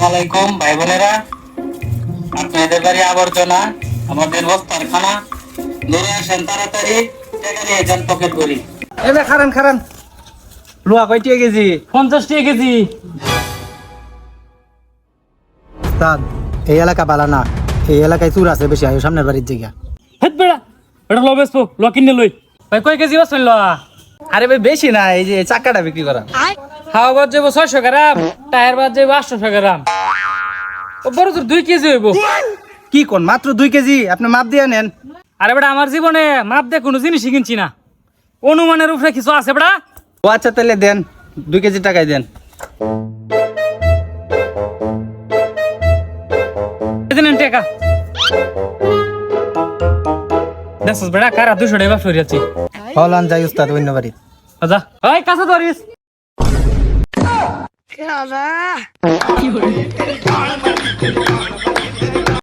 আলাইকুম ভাই বোনেরা, আপনাদের বাড়ি আবর্জনা আমাদের বস্তার খানা ধরে আসেন তাড়াতাড়ি, টাকা নিয়ে যান পকেট করি। এবার খারান খারান লোয়া কয়টিয়া কেজি? 50 টাকা কেজি। উস্তাদ, এই এলাকা বালা না, এই এলাকায় চুর আছে বেশি, আয়ো সামনের বাড়ির জায়গা। হেট বেড়া, এটা লো বেসবো, লো কিনে লই। ভাই কয় কেজি বসছেন লো? আরে ভাই বেশি না, এই যে চাকাটা বিক্রি করা। হাওয়া বাদ যাবো 600 গ্রাম, টায়ার বাদ যাবো 800 গ্রাম। ও বড় তোর 2 কেজি হইব। কি কোন, মাত্র 2 কেজি? আপনি মাপ দিয়ে নেন। আরে বেটা, আমার জীবনে মাপ দিয়ে কোনো জিনিসই কিনছি না, অনুমানের উপরে কিছু আছে বেটা। ও আচ্ছা, তাহলে দেন 2 কেজি টাকাই দেন। এদিন টাকা দেখছিস বেটা, কারা 200 টাকা ব্যবসা করিয়াছি। হলান যাই উস্তাদ অন্য বাড়ি। আচ্ছা ওই কাছে ধরিস।